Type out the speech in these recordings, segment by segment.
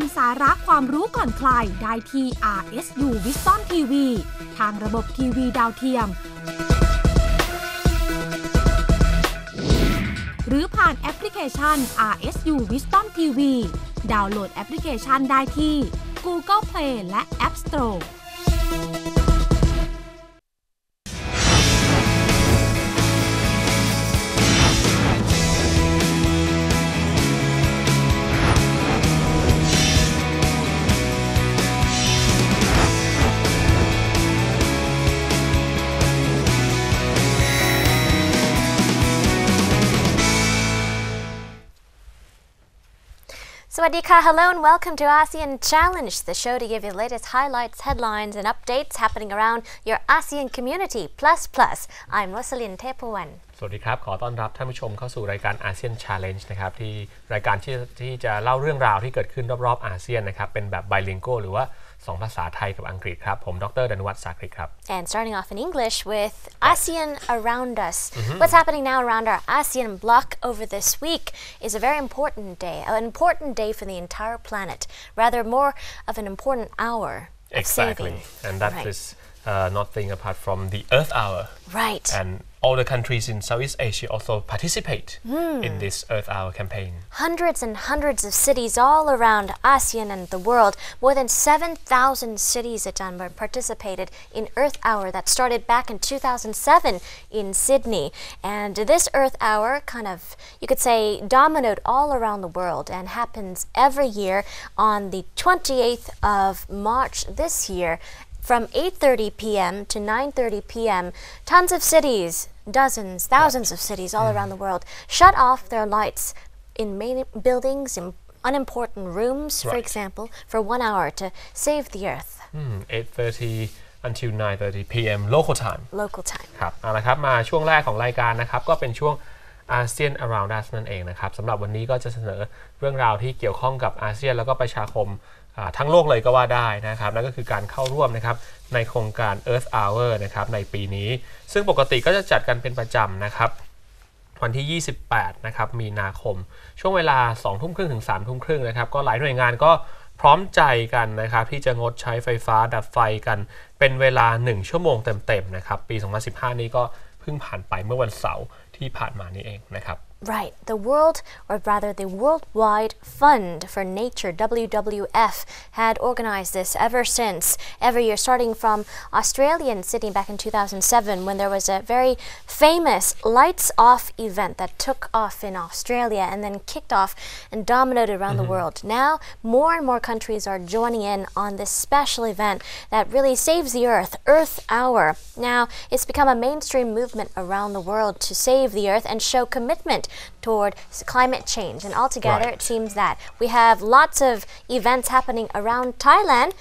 มสาระความรู้ก่อนใครได้ที่ RSU Wisdom TV ทางระบบทีวีดาวเทียมหรือผ่านแอปพลิเคชัน RSU Wisdom TV ดาวน์โหลดแอปพลิเคชันได้ที่ Google Play และ App Store Sawadika, hello and welcome to ASEAN Challenge, the show to give you the latest highlights, headlines and updates happening around your ASEAN community. Plus, I'm Rosalyn Tepawan. สวัสดีครับขอต้อนรับท่านผู้ชมเข้าสู่รายการ ASEAN Challenge นะครับที่รายการที่จะเล่าเรื่องราวที่เกิดขึ้นรอบๆอาเซียนนะครับเป็นแบบ bilingual หรือว่า2ภาษาไทยกับอังกฤษครับผมดร.ดนุวัฒน์สาคริกครับ And starting off in English with ASEAN Around US. What's happening now around our ASEAN bloc over this week is a very important day, an important day for the entire planet, rather more of an important hour of Exactly. saving. And that is nothing apart from the Earth Hour. Right. And all the countries in Southeast Asia also participate in this Earth Hour campaign. Hundreds and hundreds of cities all around ASEAN and the world. More than 7,000 cities participated in Earth Hour that started back in 2007 in Sydney. And this Earth Hour kind of, you could say, dominoed all around the world and happens every year on the 28th of March this year. From 8:30 p.m. to 9:30 p.m., tons of cities, dozens, thousands of cities all around the world shut off their lights in main buildings, in unimportant rooms, for example, for 1 hour to save the earth. 8:30 until 9:30 p.m. local time. Local time. ครับเอาละครับมาช่วงแรกของรายการนะครับก็เป็นช่วง ASEAN Around US นั่นเองนะครับสำหรับวันนี้ก็จะเสนอเรื่องราวที่เกี่ยวข้องกับอาเซียนแล้วก็ประชาคมทั้งโลกเลยก็ว่าได้นะครับนั่นก็คือการเข้าร่วมนะครับในโครงการ Earth Hour นะครับในปีนี้ซึ่งปกติก็จะจัดกันเป็นประจำนะครับวันที่28นะครับมีนาคมช่วงเวลา 20:30 ถึง 3:30 นะครับก็หลายหน่วยงานก็พร้อมใจกันนะครับที่จะงดใช้ไฟฟ้าดับไฟกันเป็นเวลา1ชั่วโมงเต็มๆนะครับปี 2015 นี้ก็เพิ่งผ่านไปเมื่อวันเสาร์ที่ผ่านมานี้เองนะครับRight. The World, or rather the Worldwide Fund for Nature, WWF, had organized this ever since, every year, starting from Australia and Sydney back in 2007, when there was a very famous lights off event that took off in Australia and then kicked off and dominated around the world. Now, more and more countries are joining in on this special event that really saves the earth, Earth Hour. Now, it's become a mainstream movement around the world to save the earth and show commitment toward climate change. And altogether, it seems that we have lots of events happening around Thailand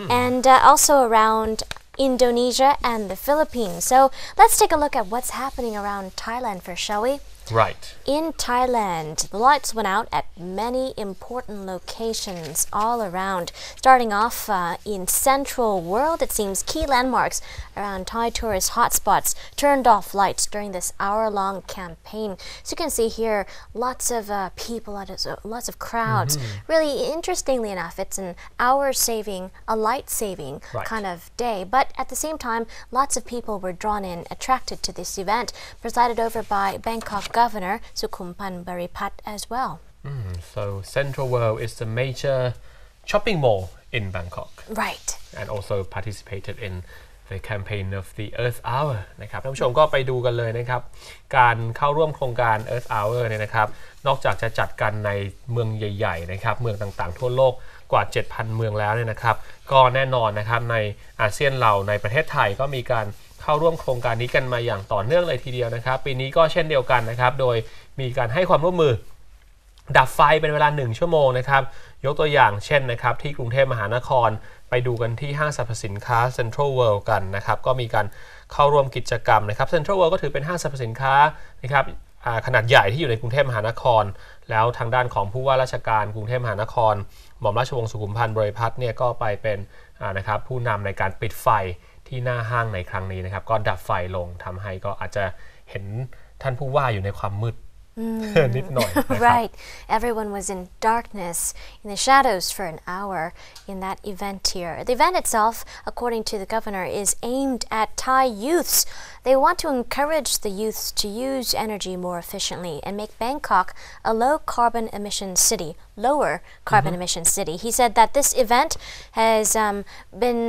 and also around Indonesia and the Philippines. So let's take a look at what's happening around Thailand first, shall we? Right. In Thailand, the lights went out at many important locations all around. Starting off in Central World, it seems key landmarks around Thai tourist hotspots turned off lights during this hour-long campaign. So you can see here lots of people, lots of crowds. Really, interestingly enough, it's an hour-saving, a light-saving kind of day. But at the same time, lots of people were drawn in, attracted to this event, presided over by Bangkok Governor Sukhumpan Baripat as well. So Central World is the major shopping mall in Bangkok. Right. And also participated in the campaign of the Earth Hour นะครับท่านผู้ชมก็ไปดูกันเลยนะครับการเข้าร่วมโครงการ Earth Hour เนี่ยนะครับนอกจากจะจัดกันในเมืองใหญ่ๆนะครับเมืองต่างๆทั่วโลกกว่า 7,000 เมืองแล้วเนี่ยนะครับก็แน่นอนนะครับในอาเซียนเราในประเทศไทยก็มีการเข้าร่วมโครงการนี้กันมาอย่างต่อเนื่องเลยทีเดียวนะครับปีนี้ก็เช่นเดียวกันนะครับโดยมีการให้ความร่วมมือดับไฟเป็นเวลา1ชั่วโมงนะครับยกตัวอย่างเช่นนะครับที่กรุงเทพมหานครไปดูกันที่ห้างสรรพสินค้า Central World กันนะครับก็มีการเข้าร่วมกิจกรรมนะครับ Central World ก็ถือเป็นห้างสรรพสินค้านะครับขนาดใหญ่ที่อยู่ในกรุงเทพมหานครแล้วทางด้านของผู้ว่าราชการกรุงเทพมหานครหม่อมราชวงศ์สุขุมพันธ์บริพัตรเนี่ยก็ไปเป็นนะครับผู้นำในการปิดไฟที่หน้าห้างในครั้งนี้นะครับก็ดับไฟลงทำให้ก็อาจจะเห็นท่านผู้ว่าอยู่ในความมืด นิดหน่อยนะครับ Right. Everyone was in darkness, in the shadows for an hour in that event here. The event itself, according to the governor, is aimed at Thai youths. They want to encourage the youths to use energy more efficiently and make Bangkok a low carbon emission city, lower carbon emission city. He said that this event has been,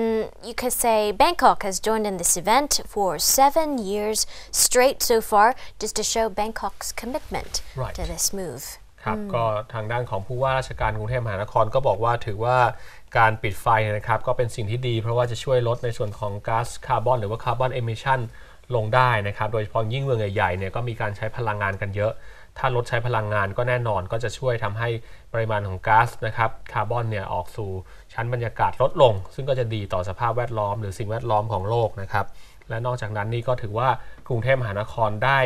you could say, Bangkok has joined in this event for 7 years straight so far, just to show Bangkok's commitment to this move. ครับก็ทางด้านของผู้ว่าราชการกรุงเทพมหานครก็บอกว่าถือว่าการปิดไฟนะครับก็เป็นสิ่งที่ดีเพราะว่าจะช่วยลดในส่วนของก๊าซคาร์บอนหรือว่าคาร์บอนเอมิชันลงได้นะครับโดยเฉพาะยิ่งเมืองใหญ่ๆเนี่ยก็มีการใช้พลังงานกันเยอะถ้าลดใช้พลังงานก็แน่นอนก็จะช่วยทำให้ปริมาณของก๊าซนะครับคาร์บอนเนี่ยออกสู่ชั้นบรรยากาศลดลงซึ่งก็จะดีต่อสภาพแวดล้อมหรือสิ่งแวดล้อมของโลกนะครับและนอกจากนั้นนี่ก็ถือว่ากรุงเทพมหานครได้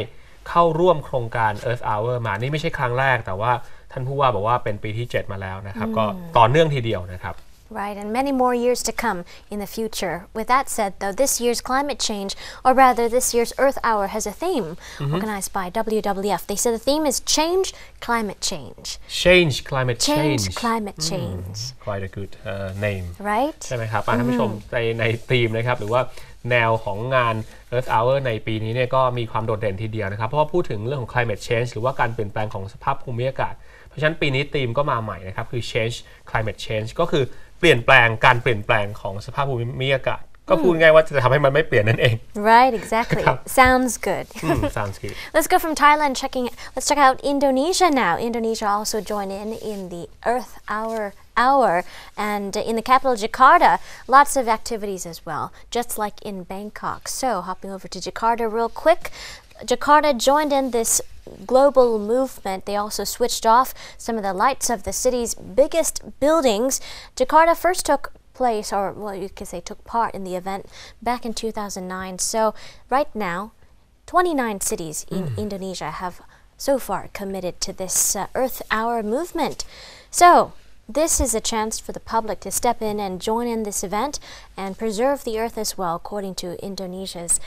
เข้าร่วมโครงการ Earth Hour มานี่ไม่ใช่ครั้งแรกแต่ว่าท่านผู้ว่าบอกว่าเป็นปีที่7มาแล้วนะครับก็ต่อเนื่องทีเดียวนะครับ Right, and many more years to come in the future. With that said, though, this year's climate change, or rather this year's Earth Hour, has a theme organized by WWF. They said the theme is Change Climate Change. Change Climate Change. Change Climate Change. Quite a good name. Right? ใช่ไหมครับท่านผู้ชมในธีมนะครับหรือว่าแนวของงาน Earth Hour ในปีนี้เนี่ยก็มีความโดดเด่นทีเดียวนะครับเพราะว่าพูดถึงเรื่องของ climate change หรือว่าการเปลี่ยนแปลงของสภาพภูมิอากาศเพราะฉะนั้นปีนี้ธีมก็มาใหม่นะครับคือ change climate change ก็คือเปลี่ยนแปลงการเปลี่ยนแปลงของสภาพภูมิอากาศก็พูดง่ายว่าจะทำให้มันไม่เปลี่ยนนั่นเอง Right, exactly. Sounds good. Sounds good. Let's go from Thailand. Let's check out Indonesia now. Indonesia also joined in the Earth Hour, and in the capital Jakarta, lots of activities as well, just like in Bangkok. So, hopping over to Jakarta real quick. Jakarta joined in this global movement. They also switched off some of the lights of the city's biggest buildings. Jakarta first took place, or well, you could say took part in the event back in 2009. So right now, 29 cities in Indonesia have so far committed to this Earth Hour movement. So this is a chance for the public to step in and join in this event and preserve the earth as well, according to Indonesia's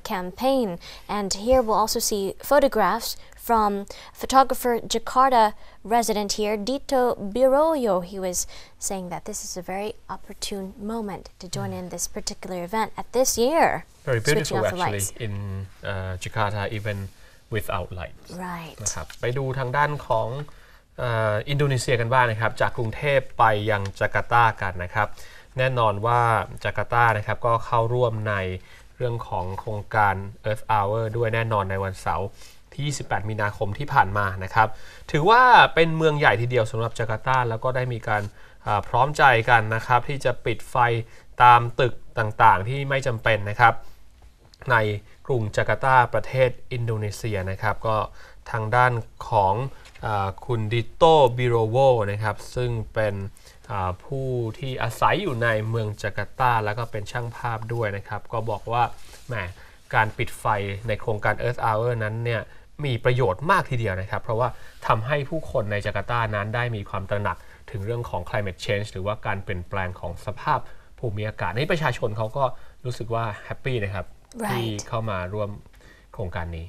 campaign. And here we'll also see photographs from photographer Jakarta resident here, Dito Biroyo. He was saying that this is a very opportune moment to join in this particular event at this year. Very beautiful actually in Jakarta, even without lights. Right. นะครับไปดูทางด้านของอินโดนีเซียกันบ้างนะครับจากกรุงเทพไปยังจาการ์ตากันนะครับแน่นอนว่าจาการ์ตานะครับก็เข้าร่วมในเรื่องของโครงการ Earth Hour ด้วยแน่นอนในวันเสาร์ที่28มีนาคมที่ผ่านมานะครับถือว่าเป็นเมืองใหญ่ทีเดียวสำหรับจาการ์ตาแล้วก็ได้มีการพร้อมใจกันนะครับที่จะปิดไฟตามตึกต่างๆที่ไม่จำเป็นนะครับในกรุงจาการ์ตาประเทศอินโดนีเซียนะครับก็ทางด้านของคุณดิโตบิโรโวนะครับซึ่งเป็นผู้ที่อาศัยอยู่ในเมืองจาการ์ตาแล้วก็เป็นช่างภาพด้วยนะครับก็บอกว่าแหมการปิดไฟในโครงการ Earth Hour นั้นเนี่ยมีประโยชน์มากทีเดียวนะครับเพราะว่าทำให้ผู้คนในจาการ์ตานั้นได้มีความตระหนักถึงเรื่องของ climate change หรือว่าการเปลี่ยนแปลงของสภาพภูมิอากาศนี่ประชาชนเขาก็รู้สึกว่าแฮปปี้นะครับที่เข้ามาร่วมโครงการนี้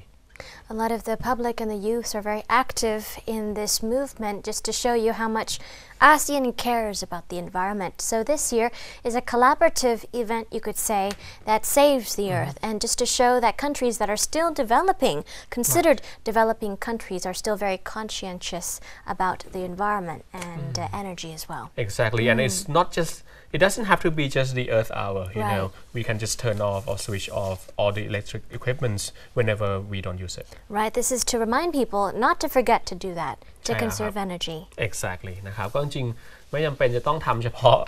A lot of the public and the youth are very active in this movement, just to show you how much ASEAN cares about the environment. So this year is a collaborative event, you could say, that saves the earth, and just to show that countries that are still developing, considered developing countries, are still very conscientious about the environment and energy as well. Exactly, and it's not just, it doesn't have to be just the Earth Hour, you know, we can just turn off or switch off all the electric equipments whenever we don't use it. Right, this is to remind people not to forget to do that, to conserve energy. Exactly นะครับก็จริงๆไม่จำเป็นจะต้องทำเฉพาะ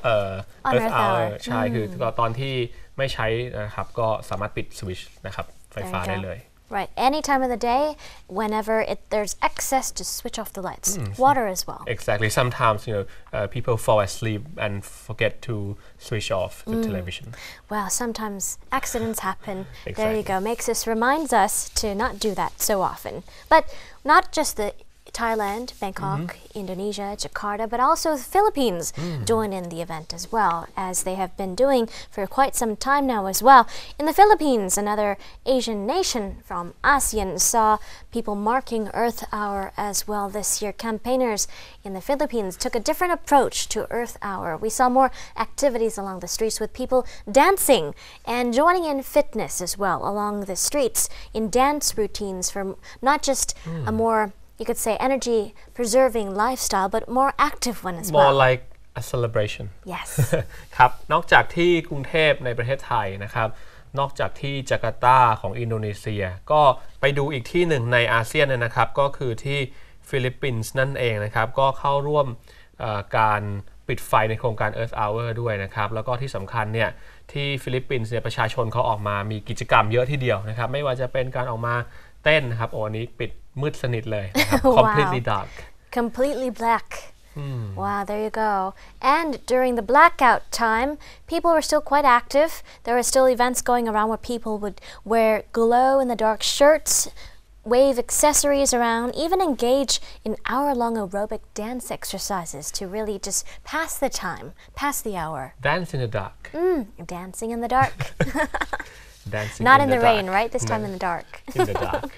Earth Hour ใช่คือตอนที่ไม่ใช้นะครับก็สามารถปิดสวิตช์นะครับไฟฟ้าได้เลย Right, any time of the day, whenever there's excess, just switch off the lights. Water as well. Exactly. Sometimes, you know, people fall asleep and forget to switch off the television. Well, sometimes accidents happen. Exactly. There you go. Reminds us to not do that so often. But not just the Thailand, Bangkok, Indonesia, Jakarta, but also the Philippines join in the event as well, as they have been doing for quite some time now as well. In the Philippines, another Asian nation from ASEAN, saw people marking Earth Hour as well this year. Campaigners in the Philippines took a different approach to Earth Hour. We saw more activities along the streets with people dancing and joining in fitness as well along the streets in dance routines for not just a more, you could say, energy preserving lifestyle, but more active one as well. More like a celebration. Yes. ครับนอกจากที่กรุงเทพในประเทศไทยนะครับนอกจากที่จาการ์ตาของอินโดนีเซียก็ไปดูอีกที่หนึ่งในอาเซียนนะครับก็คือที่ฟิลิปปินส์นั่นเองนะครับก็เข้าร่วมการปิดไฟในโครงการ Earth Hour ด้วยนะครับแล้วก็ที่สำคัญเนี่ยที่ฟิลิปปินส์เนี่ยประชาชนเขาออกมามีกิจกรรมเยอะทีเดียวนะครับไม่ว่าจะเป็นการออกมาเต้นนะครับอันนี้ปิดมืดสนิทเลยนะครับ completely dark completely black Wow, there you go. And during the blackout time, people were still quite active. There were still events going around where people would wear glow-in-the-dark shirts, wave accessories around, even engage in hour-long aerobic dance exercises to really just pass the time, pass the hour. Dance in the dark. Dancing in the dark. Dancing Not in the dark. rain, right? This time in the dark. In the dark.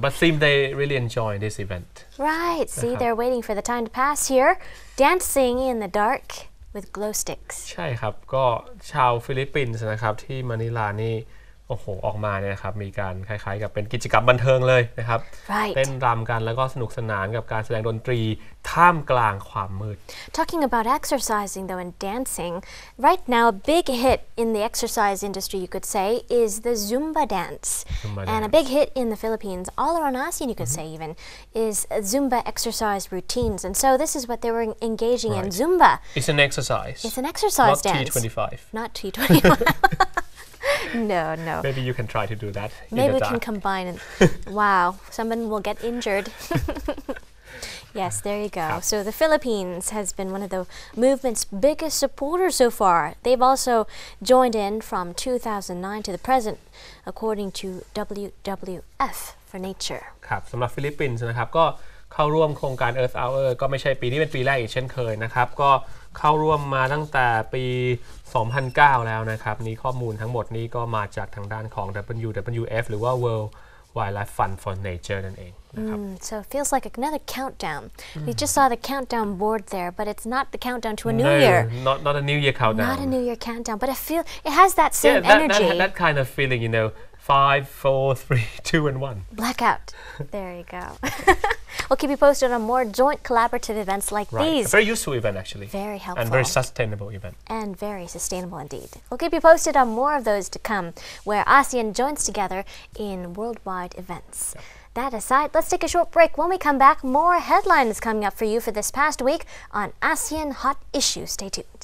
But seem they really enjoy this event. Right. See, they're waiting for the time to pass here, dancing in the dark with glow sticks. ใช่ครับก็ชาวฟิลิปปินส์นะครับที่มะนิลานี่โอ้โหออกมาเนี่ยนะครับมีการคล้ายๆกับเป็นกิจกรรมบันเทิงเลยนะครับเต้นรำกันแล้วก็สนุกสนานกับการแสดงดนตรีท่ามกลางความมืด Talking about exercising though and dancing, right now a big hit in the exercise industry you could say is the Zumba dance. And a big hit in the Philippines, all around ASEAN you could say even, is Zumba exercise routines. And so this is what they were engaging in. Zumba. It's an exercise. It's an exercise dance. Not T25. Not T25. No. Maybe you can try to do that. Maybe we can combine it. Wow, someone will get injured. Yes, there you go. So the Philippines has been one of the movement's biggest supporters so far. They've also joined in from 2009 to the present, according to WWF for Nature. ครับสำหรับฟิลิปปินส์นะครับก็เข้าร่วมโครงการ Earth Hour ก็ไม่ใช่ปีนี้เป็นปีแรกอีกเช่นเคยนะครับก็เข้าร่วมมาตั้งแต่ปี 2009 แล้วนะครับนี่ข้อมูลทั้งหมดนี้ก็มาจากทางด้านของ WWF หรือว่า World Wildlife Fund for Nature นั่นเองนะครับ So it feels like another countdown. We just saw the countdown board there, but it's not the countdown to a new year. Not a New Year countdown. Not a New Year countdown, but it has that same energy. That kind of feeling, 5, 4, 3, 2, and 1. Blackout. There you go. We'll keep you posted on more joint collaborative events like these. A very useful event, actually. Very helpful. And very sustainable event. And very sustainable indeed. We'll keep you posted on more of those to come, where ASEAN joins together in worldwide events. Yep. That aside, let's take a short break. When we come back, more headlines coming up for you for this past week on ASEAN Hot Issues. Stay tuned.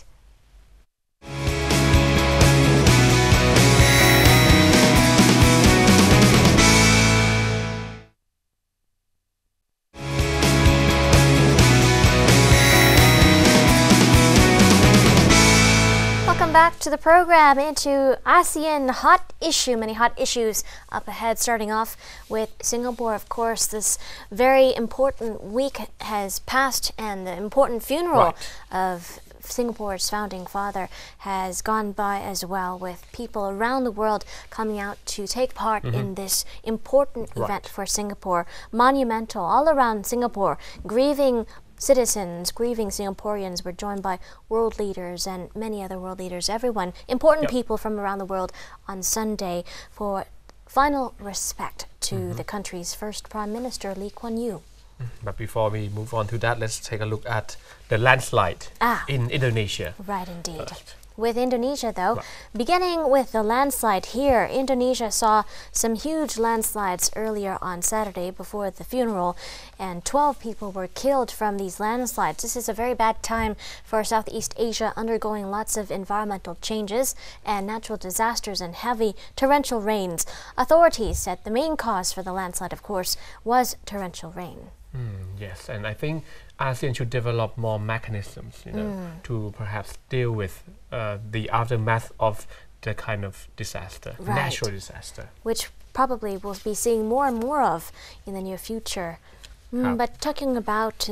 Welcome back to the program, into ASEAN Hot Issue. Many hot issues up ahead, starting off with Singapore. Of course, this very important week has passed, and the important funeral of Singapore's founding father has gone by as well, with people around the world coming out to take part in this important event for Singapore. Monumental, all around Singapore, grieving citizens, grieving Singaporeans were joined by world leaders and many other world leaders, everyone, important people from around the world on Sunday for final respect to the country's first Prime Minister, Lee Kuan Yew. But before we move on to that, let's take a look at the landslide in Indonesia. Right, indeed. With Indonesia, though, beginning with the landslide here, Indonesia saw some huge landslides earlier on Saturday before the funeral, and 12 people were killed from these landslides. This is a very bad time for Southeast Asia, undergoing lots of environmental changes and natural disasters and heavy torrential rains. Authorities said the main cause for the landslide, of course, was torrential rain. Yes, and I think ASEAN should develop more mechanisms, to perhaps deal with the aftermath of the kind of disaster, natural disaster. Which probably we'll be seeing more and more of in the near future. But talking about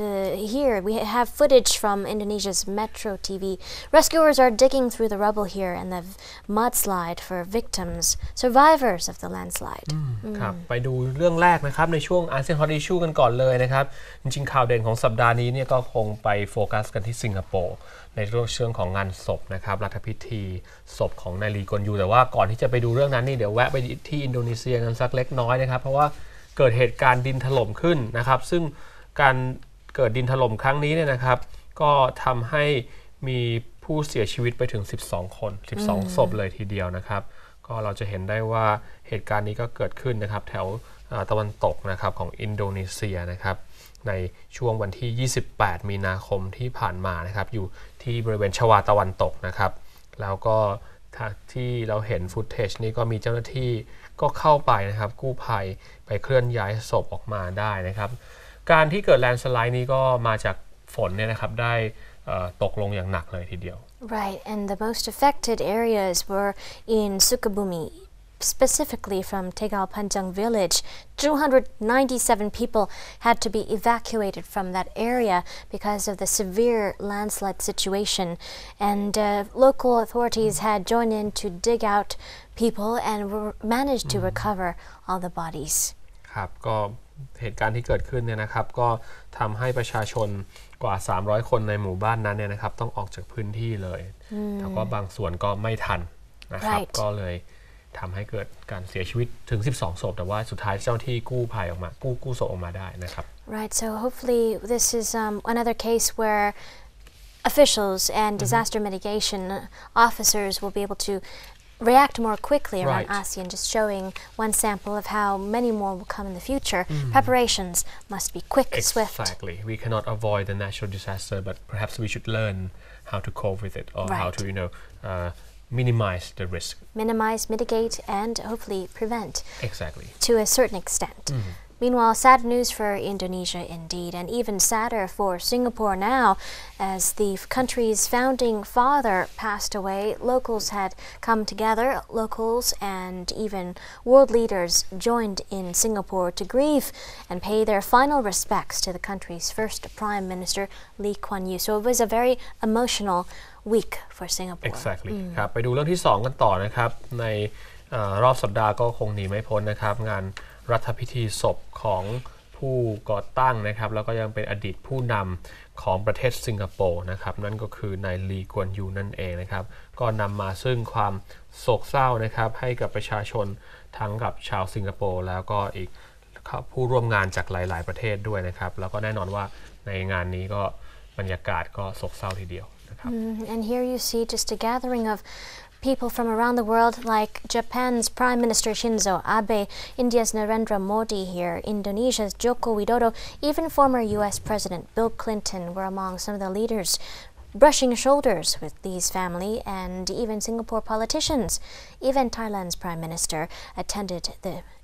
here, we have footage from Indonesia's Metro TV. Rescuers are digging through the rubble here and the mudslide for victims, survivors of the landslide. ครับไปดูเรื่องแรกนะครับในช่วง ASEAN Hot Issue กันก่อนเลยนะครับจริงๆข่าวเด่นของสัปดาห์นี้เนี่ยก็คงไปโฟกัสกันที่สิงคโปร์ในเรื่องของงานศพนะครับรัฐพิธีศพของนายลีกวนยูแต่ว่าก่อนที่จะไปดูเรื่องนั้นนี่เดี๋ยวแวะไปที่อินโดนีเซียกันสักเล็กน้อยนะครับเพราะว่าเกิดเหตุการณ์ดินถล่มขึ้นนะครับซึ่งการเกิดดินถล่มครั้งนี้เนี่ยนะครับก็ทำให้มีผู้เสียชีวิตไปถึง12คน12ศพเลยทีเดียวนะครับก็เราจะเห็นได้ว่าเหตุการณ์นี้ก็เกิดขึ้นนะครับแถวตะวันตกนะครับของอินโดนีเซียนะครับในช่วงวันที่28มีนาคมที่ผ่านมานะครับอยู่ที่บริเวณชวาตะวันตกนะครับแล้วก็ที่เราเห็นฟุตเทจนี้ก็มีเจ้าหน้าที่ก็เข้าไปนะครับกู้ภัยไปเคลื่อนย้ายศพออกมาได้นะครับการที่เกิดแลนด์สไลด์นี้ก็มาจากฝนเนี่ยนะครับได้ตกลงอย่างหนักเลยทีเดียว Right, and the most affected areas were in Sukabumi, specifically from Tegal Panjang village. 297 people had to be evacuated from that area because of the severe landslide situation. And local authorities had joined in to dig out people and managed to recover all the bodies. ครับก็เหตุการณ์ที่เกิดขึ้นเนี่ยนะครับก็ทำให้ประชาชนกว่า300คนในหมู่บ้านนั้นเนี่ยนะครับต้องออกจากพื้นที่เลยแล้วก็บางส่วนก็ไม่ทันนะครับก็เลยทำให้เกิดการเสียชีวิตถึง12ศพแต่ว่าสุดท้ายเจ้าหน้าที่กู้ภัยออกมากู้ศพออกมาได้นะครับ Right, so hopefully this is another case where officials and disaster mitigation officers will be able to react more quickly around ASEAN, just showing one sample of how many more will come in the future. Preparations must be quick, swift. Exactly. We cannot avoid the natural disaster, but perhaps we should learn how to cope with it or how to, minimize the risk. Minimize, mitigate, and hopefully prevent. Exactly. To a certain extent. Meanwhile, sad news for Indonesia indeed, and even sadder for Singapore now, as the country's founding father passed away. Locals had come together, locals and even world leaders joined in Singapore to grieve and pay their final respects to the country's first Prime Minister, Lee Kuan Yew. So it was a very emotional week for Singapore. Exactly. ครับไปดูเรื่องที่2กันต่อนะครับในรอบสัปดาห์ก็คงหนีไม่พ้นนะครับงานรัฐพิธีศพของผู้ก่อตั้งนะครับแล้วก็ยังเป็นอดีตผู้นำของประเทศสิงคโปร์นะครับนั่นก็คือนายลีกวนยูนั่นเองนะครับก็นำมาซึ่งความโศกเศร้านะครับให้กับประชาชนทั้งกับชาวสิงคโปร์แล้วก็อีกผู้ร่วมงานจากหลายๆประเทศด้วยนะครับแล้วก็แน่นอนว่าในงานนี้ก็บรรยากาศก็โศกเศร้าทีเดียวนะครับ And here you see just a gathering of people from around the world, like Japan's Prime Minister Shinzo Abe, India's Narendra Modi here, Indonesia's Joko Widodo, even former U.S. President Bill Clinton were among some of the leaders brushing shoulders with Lee's family, and even Singapore politicians. Even Thailand's Prime Minister attended.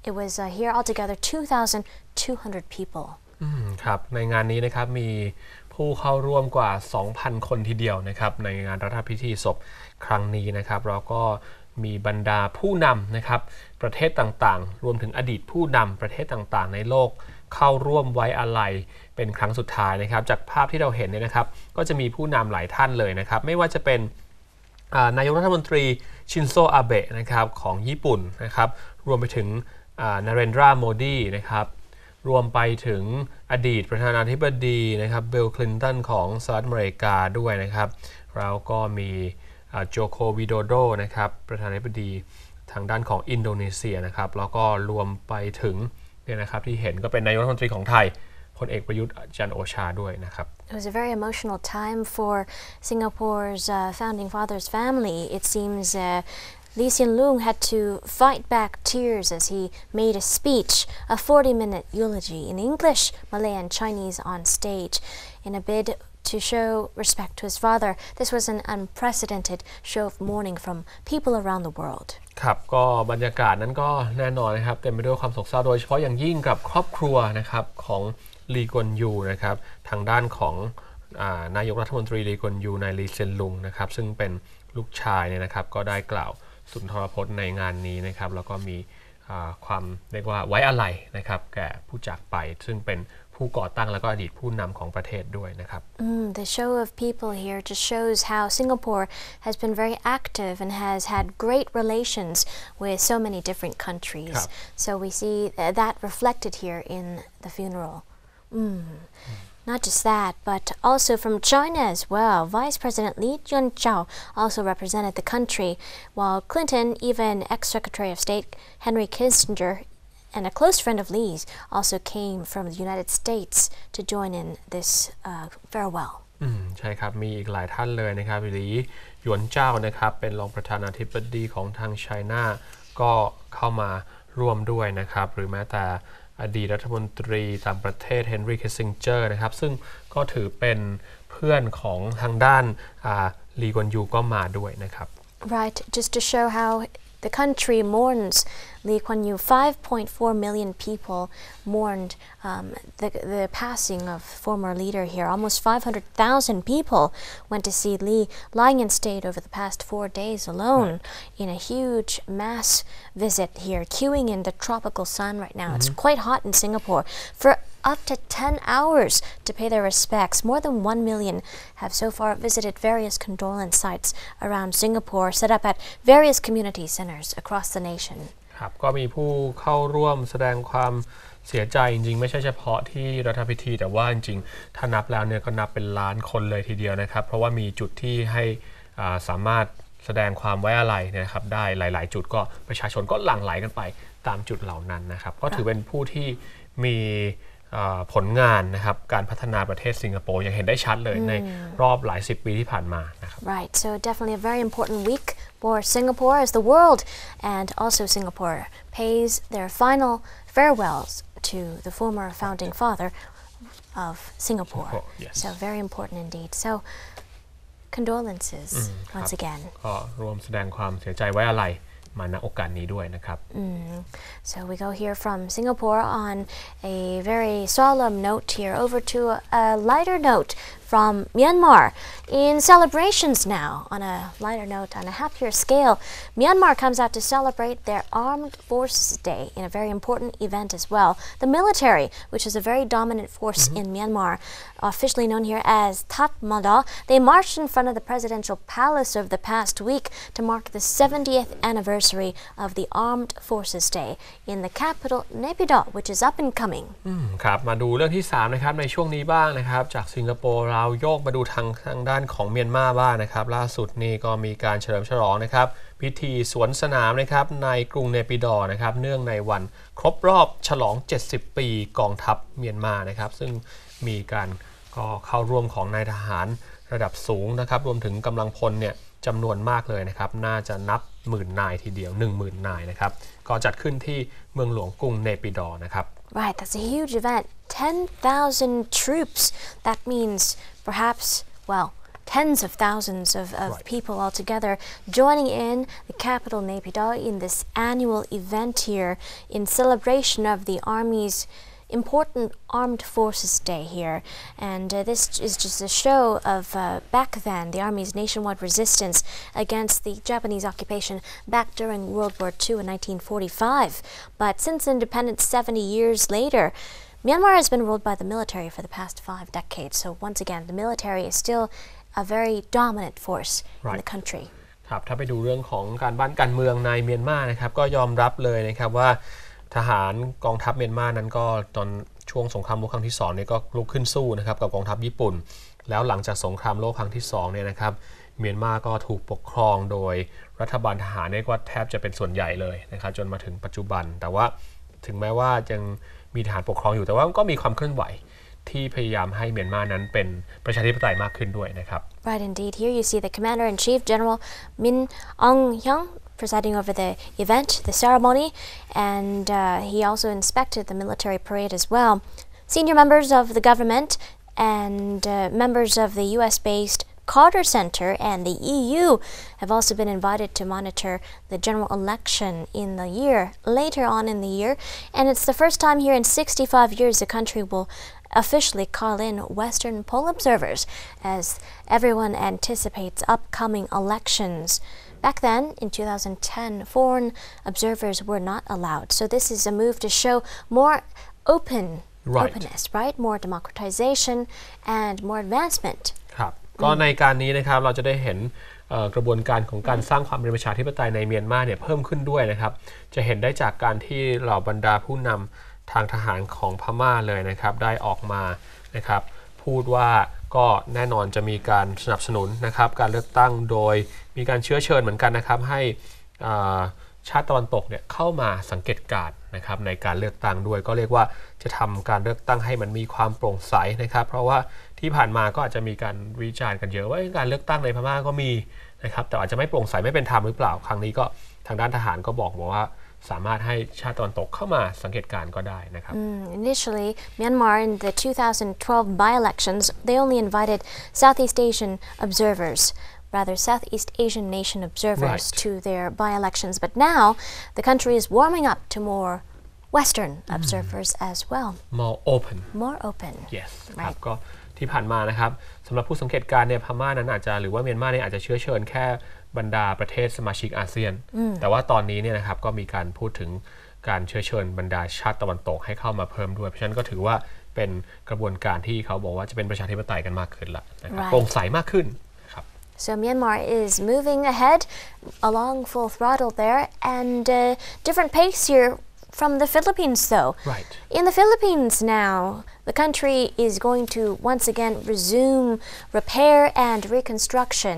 It was here altogether 2,200 people. ครับในงานนี้นะครับมีผู้เข้าร่วมกว่า 2,000 คนทีเดียวนะครับในงานรัฐพิธีศพครั้งนี้นะครับแล้วก็มีบรรดาผู้นำนะครับประเทศต่างๆรวมถึงอดีตผู้นำประเทศต่างๆในโลกเข้าร่วมไว้อาลัยเป็นครั้งสุดท้ายนะครับจากภาพที่เราเห็นเนี่ยนะครับก็จะมีผู้นำหลายท่านเลยนะครับไม่ว่าจะเป็นนายกรัฐมนตรีชินโซอาเบะนะครับของญี่ปุ่นนะครับรวมไปถึงนาเรนดราโมดีนะครับรวมไปถึงอดีตประธานาธิบดีนะครับบิลคลินตันของสหรัฐอเมริกาด้วยนะครับแล้วก็มีโจโควิโดโดนะครับประธานาธิบดีทางด้านของอินโดนีเซียนะครับแล้วก็รวมไปถึงเนี่ยนะครับที่เห็นก็เป็นนายกรัฐมนตรีของไทยพลเอกประยุทธ์จันทร์โอชาด้วยนะครับ It was a very emotional time for Singapore's founding father's family. It seems Lee Hsien Loong had to fight back tears as he made a speech, a 40-minute eulogy in English, Malay and Chinese on stage in a bid to show respect to his father. This was an unprecedented show of mourning from people around the world. ครับก็บรรยากาศนั้นก็แน่นอนนะครับเต็มไปด้วยความโศกเศร้าโดยเฉพาะอย่างยิ่งกับครอบครัวนะครับของลีกวนยูนะครับทางด้านของนายกรัฐมนตรีลีกวนยูนายลีเซียนลุงนะครับซึ่งเป็นลูกชายเนี่ยนะครับก็ได้กล่าวสุนทรพจน์ในงานนี้นะครับแล้วก็มีความเรียกว่าไว้อาลัยนะครับแก่ผู้จากไปซึ่งเป็นผ ผู้ก่อตั้งแล้วก็อดีตผู้นำของประเทศด้วยนะครับ The show of people here just shows how Singapore has been very active and has had great relations with so many different countries. So we see that reflected here in the funeral. Not just that, but also from China as well. Vice President Lee Kuan Yew also represented the country, while Clinton, even ex-Secretary of State Henry Kissinger, and a close friend of Lee's, also came from the United States to join in this farewell. ใช่ครับมีอีกหลายท่านเลยนะครับหลีหยวนเจ้านะครับเป็นรองประธานาธิบดีของทางไชน่าก็เข้ามาร่วมด้วยนะครับหรือแม้แต่อดีตรัฐมนตรีต่างประเทศเฮนรี่คิสซิงเจอร์นะครับซึ่งก็ถือเป็นเพื่อนของทางด้านลีกวนยูก็มาด้วยนะครับ Right, just to show how the country mourns Lee Kuan Yew. 5.4 million people mourned the passing of former leader here. Almost 500,000 people went to see Lee lying in state over the past 4 days alone in a huge mass visit here, queuing in the tropical sun right now. It's quite hot in Singapore. For up to 10 hours to pay their respects. More than 1 million have so far visited various condolence sites around Singapore, set up at various community centers across the nation. ครับก็มีผู้เข้าร่วมแสดงความเสียใจจริงๆไม่ใช่เฉพาะที่รัฐพิธีแต่ว่าจริงๆถ้านับแล้วเนี่ยก็นับเป็นล้านคนเลยทีเดียวนะครับเพราะว่ามีจุดที่ให้สามารถแสดงความไว้อาลัยนะครับได้หลายๆจุดก็ประชาชนก็หลั่งไหลกันไปตามจุดเหล่านั้นนะครับก็ถือเป็นผู้ที่มีผลงานนะครับการพัฒนาประเทศสิงคโปร์ยังเห็นได้ชัดเลยในรอบหลายสิบปีที่ผ่านมานะครับ Right, so definitely a very important week for Singapore as the world and also Singapore pays their final farewells to the former founding father of Singapore. Yes. So very important indeed. So condolences once again. ก็รวมแสดงความเสียใจไว้อาลัยมาณโอกาสนี้ด้วยนะครับ So we go here from Singapore on a very solemn note here over to a lighter note from Myanmar. In celebrations now, on a lighter note, on a happier scale, Myanmar comes out to celebrate their Armed Forces Day in a very important event as well. The military, which is a very dominant force in Myanmar, officially known here as Tatmadaw, they marched in front of the presidential palace over the past week to mark the 70th anniversary of the Armed Forces Day in the capital Naypyidaw, which is up and coming. ครับมาดูเรื่องที่3นะครับในช่วงนี้บ้างนะครับจากสิงคโปร์เราโยกมาดูทางด้านของเมียนมาบ้างนะครับล่าสุดนี่ก็มีการเฉลิมฉลองนะครับพิธีสวนสนามนะครับในกรุงเนปิดอร์นะครับเนื่องในวันครบรอบฉลอง70ปีกองทัพเมียนมานะครับซึ่งมีการก็เข้าร่วมของนายทหารระดับสูงนะครับรวมถึงกำลังพลเนี่ยจำนวนมากเลยนะครับน่าจะนับหมื่นนายทีเดียว 10,000 นายนะครับก็จัดขึ้นที่เมืองหลวงกรุงเนปิดอร์นะครับ Right, that's a huge event. 10,000 troops. That means perhaps, well, tens of thousands of people altogether joining in the capital Naypyidaw in this annual event here in celebration of the Army's important Armed Forces Day here. And this is just a show of back then, the Army's nationwide resistance against the Japanese occupation back during World War II in 1945. But since independence 70 years later, Myanmar has been ruled by the military for the past 5 decades. So once again, the military is still a very dominant force in the country. ครับถ้าไปดูเรื่องของการบ้านการเมืองในเมียนมานะครับก็ยอมรับเลยนะครับว่าทหารกองทัพเมียนมานั้นก็ตอนช่วงสงครามโลกครั้งที่2เนี่ยก็ลุกขึ้นสู้นะครับกับกองทัพญี่ปุ่นแล้วหลังจากสงครามโลกครั้งที่2เนี่ยนะครับเมียนมาก็ถูกปกครองโดยรัฐบาลทหารเรียกว่าแทบจะเป็นส่วนใหญ่เลยนะครับจนมาถึงปัจจุบันแต่ว่าถึงแม้ว่ายังมีทหารปกครองอยู่แต่ว่าก็มีความเคลื่อนไหวที่พยายามให้เมียนมานั้นเป็นประชาธิปไตยมากขึ้นด้วยนะครับ Right, indeed. Here you see the Commander-in-Chief, General Min Aung-hyang, presiding over the event, the ceremony, and he also inspected the military parade as well. Senior members of the government and members of the US-based Carter Center and the EU have also been invited to monitor the general election in the year, later on in the year, and it's the first time here in 65 years the country will officially call in Western poll observers as everyone anticipates upcoming elections. Back then, in 2010, foreign observers were not allowed. So this is a move to show more open openness, right? More democratization and more advancement. ครับก็ในการนี้นะครับเราจะได้เห็นกระบวนการของการสร้างความเป็นประชาธิปไตยในเมียนมาเนี่ยเพิ่มขึ้นด้วยนะครับจะเห็นได้จากการที่เหล่าบรรดาผู้นำทางทหารของพม่าเลยนะครับได้ออกมานะครับพูดว่าก็แน่นอนจะมีการสนับสนุนนะครับการเลือกตั้งโดยมีการเชื้อเชิญเหมือนกันนะครับให้ชาติตะวันตกเนี่ยเข้ามาสังเกตการณ์นะครับในการเลือกตั้งด้วยก็เรียกว่าจะทำการเลือกตั้งให้มันมีความโปร่งใสนะครับเพราะว่าที่ผ่านมาก็อาจจะมีการวิจารณ์กันเยอะว่าการเลือกตั้งในพม่าก็มีนะครับแต่อาจจะไม่โปร่งใสไม่เป็นธรรมหรือเปล่าครั้งนี้ก็ทางด้านทหารก็บอกว่าสามารถให้ชาติตะวันตกเข้ามาสังเกตการณ์ก็ได้นะครับ Initially, Myanmar in the 2012 by-elections, they only invited Southeast Asian observers. Rather Southeast Asian nation observers to their by-elections. But now, the country is warming up to more Western observers as well. More open. More open. Yes. ครับก็ที่ผ่านมานะครับสำหรับผู้สังเกตการณ์เนี่ยพม่านั้นอาจจะหรือว่าเมียนมาเนี่ยอาจจะเชื้อเชิญแค่บรรดาประเทศสมาชิกอาเซียนแต่ว่าตอนนี้เนี่ยนะครับก็มีการพูดถึงการเชื้อเชิญบรรดาชาติตะวันตกให้เข้ามาเพิ่มด้วยเพราะฉะนั้นก็ถือว่าเป็นกระบวนการที่เขาบอกว่าจะเป็นประชาธิปไตยกันมากขึ้นละนะครับโปร่งใสมากขึ้นSo Myanmar is moving ahead along full throttle there and different pace here from the Philippines though. Right. In the Philippines now, the country is going to once again resume repair and reconstruction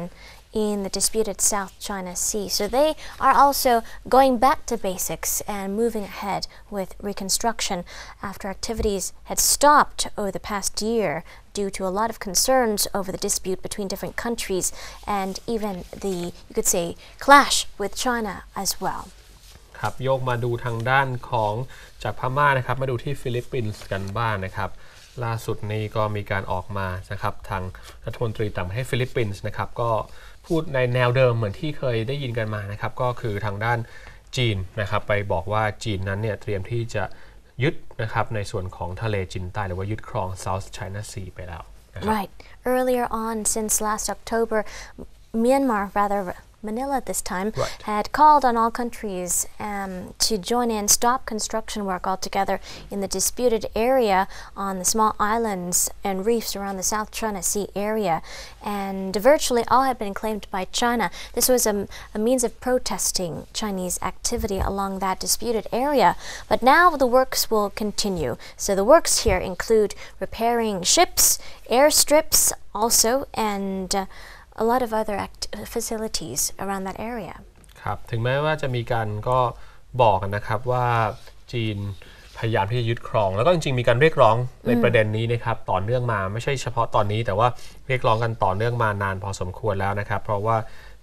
in the disputed South China Sea. So they are also going back to basics and moving ahead with reconstruction after activities had stopped over the past year due to a lot of concerns over the dispute between different countries and even the, you could say, clash with China as well. ครับโยกมาดูทางด้านของจากพม่านะครับมาดูที่ฟิลิปปินส์กันบ้างนะครับล่าสุดนี้ก็มีการออกมานะครับทางรัฐมนตรีต่างประเทศฟิลิปปินส์นะครับก็พูดในแนวเดิมเหมือนที่เคยได้ยินกันมานะครับก็คือทางด้านจีนนะครับไปบอกว่าจีนนั้นเนี่ยเตรียมที่จะยึดนะครับในส่วนของทะเลจีนใต้หรือว่ายึดครอง South China Sea ไปแล้วนะครับ Right. Earlier on, since last October, Myanmar, rather Manila this time, had called on all countries to join in, stop construction work altogether in the disputed area on the small islands and reefs around the South China Sea area. And virtually all had been claimed by China. This was a means of protesting Chinese activity along that disputed area. But now the works will continue. So the works here include repairing ships, airstrips also, and a lot of other facilities around that area. ครับถึงแม้ว่าจะมีการก็บอกกันนะครับว่าจีนพยายามที่จะยึดครองแล้วก็จริงๆมีการเรียกร้องในประเด็นนี้นะครับต่อเนื่องมาไม่ใช่เฉพาะตอนนี้แต่ว่าเรียกร้องกันต่อเนื่องมานานพอสมควรแล้วนะครับเพราะว่า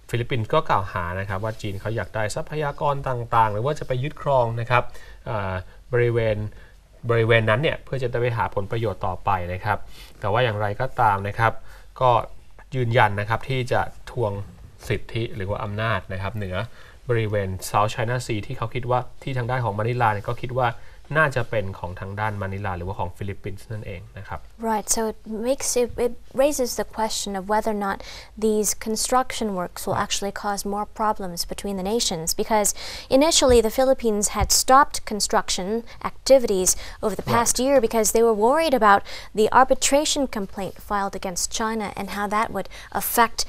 ฟิลิปปินส์ก็กล่าวหานะครับว่าจีนเขาอยากได้ทรัพยากรต่างๆหรือว่าจะไปยึดครองนะครับบริเวณนั้นเนี่ยเพื่อจะได้ไปหาผลประโยชน์ต่อไปนะครับแต่ว่าอย่างไรก็ตามนะครับก็ยืนยันนะครับที่จะทวงสิทธิหรือว่าอำนาจนะครับเหนือบริเวณ South China Sea ที่เขาคิดว่าที่ทางด้านของมะนิลาเนี่ยก็คิดว่าน่าจะเป็นของทางด้านมะนิลาหรือว่าของฟิลิปปินส์นั่นเองนะครับ Right, so it raises the question of whether or not these construction works will actually cause more problems between the nations because initially the Philippines had stopped construction activities over the past year because they were worried about the arbitration complaint filed against China and how that would affect